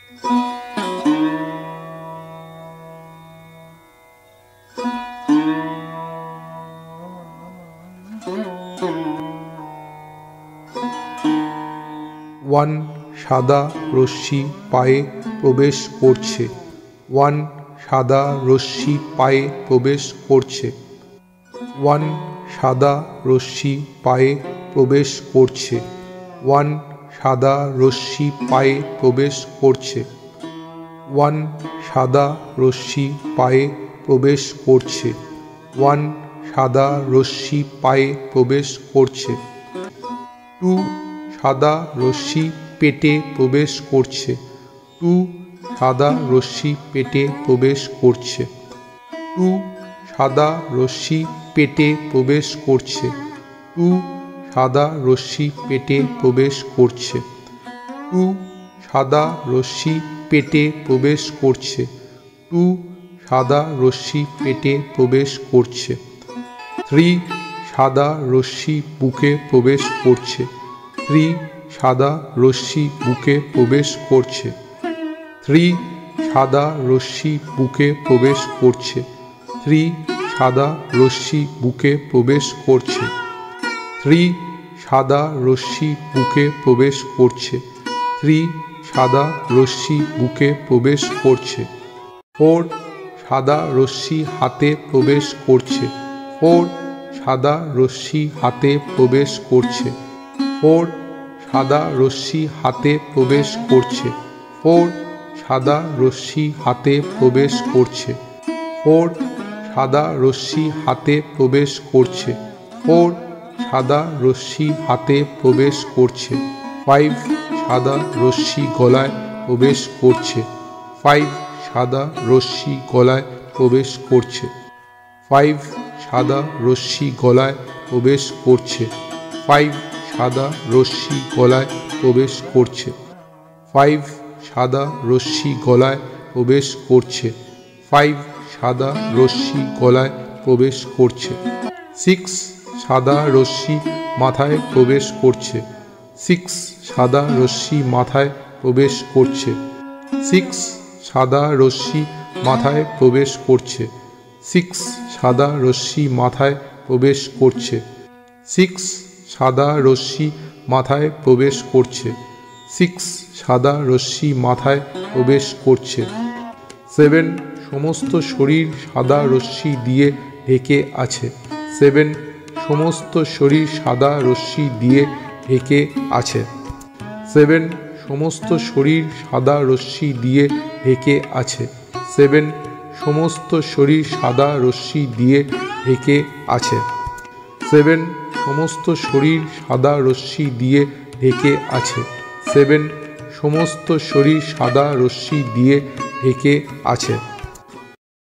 One সাদা রশ্মি পায়ে প্রবেশ করছে। ওয়ান সাদা রশ্মি পায়ে প্রবেশ করছে। ওয়ান সাদা রশ্মি পায়ে প্রবেশ করছে। ওয়ান সাদা রশ্মি পায়ে প্রবেশ করছে। ওয়ান সাদা রশ্মি পায়ে প্রবেশ করছে। ওয়ান সাদা রশ্মি পায়ে প্রবেশ করছে। টু সাদা রশ্মি পেটে প্রবেশ করছে। টু সাদা রশ্মি পেটে প্রবেশ করছে। টু সাদা রশ্মি পেটে প্রবেশ করছে। টু সাদা রশ্মি পেটে প্রবেশ করছে। টু সাদা রশ্মি পেটে প্রবেশ করছে। টু সাদা রশ্মি পেটে প্রবেশ করছে। থ্রি সাদা রশ্মি বুকে প্রবেশ করছে। থ্রি সাদা রশ্মি বুকে প্রবেশ করছে। থ্রি সাদা রশ্মি বুকে প্রবেশ করছে। থ্রি সাদা রশ্মি বুকে প্রবেশ করছে। থ্রি সাদা রশ্মি বুকে প্রবেশ করছে। থ্রি সাদা রশ্মি বুকে প্রবেশ করছে। ফোর সাদা রশ্মি হাতে প্রবেশ করছে। ফোর সাদা রশ্মি হাতে প্রবেশ করছে। ফোর সাদা রশ্মি হাতে প্রবেশ করছে। ফোর সাদা রশ্মি হাতে প্রবেশ করছে। ফোর সাদা রশ্মি হাতে প্রবেশ করছে। ফোর সাদা রশ্মি হাতে প্রবেশ করছে। ফাইভ সাদা রশ্মি গলায় প্রবেশ করছে। ফাইভ সাদা রশ্মি গলায় প্রবেশ করছে। ফাইভ সাদা রশ্মি গলায় প্রবেশ করছে। ফাইভ সাদা রশ্মি গলায় প্রবেশ করছে। ফাইভ সাদা রশ্মি গলায় প্রবেশ করছে। ফাইভ সাদা রশ্মি গলায় প্রবেশ করছে। সিক্স সাদা রশ্মি মাথায় প্রবেশ করছে। সিক্স সাদা রশ্মি মাথায় প্রবেশ করছে। সিক্স সাদা রশ্মি মাথায় প্রবেশ করছে। সিক্স সাদা রশ্মি মাথায় প্রবেশ করছে। সিক্স সাদা রশ্মি মাথায় প্রবেশ করছে। সিক্স সাদা রশ্মি মাথায় প্রবেশ করছে। সেভেন সমস্ত শরীর সাদা রশ্মি দিয়ে ঢেকে আছে। সেভেন সমস্ত শরীর সাদা রশ্মি দিয়ে ঢেকে আছে। সেভেন সমস্ত শরীর সাদা রশ্মি দিয়ে ঢেকে আছে। সেভেন সমস্ত শরীর সাদা রশ্মি দিয়ে ঢেকে আছে। সেভেন সমস্ত শরীর সাদা রশ্মি দিয়ে ঢেকে আছে। সেভেন সমস্ত শরীর সাদা রশ্মি দিয়ে ঢেকে আছে।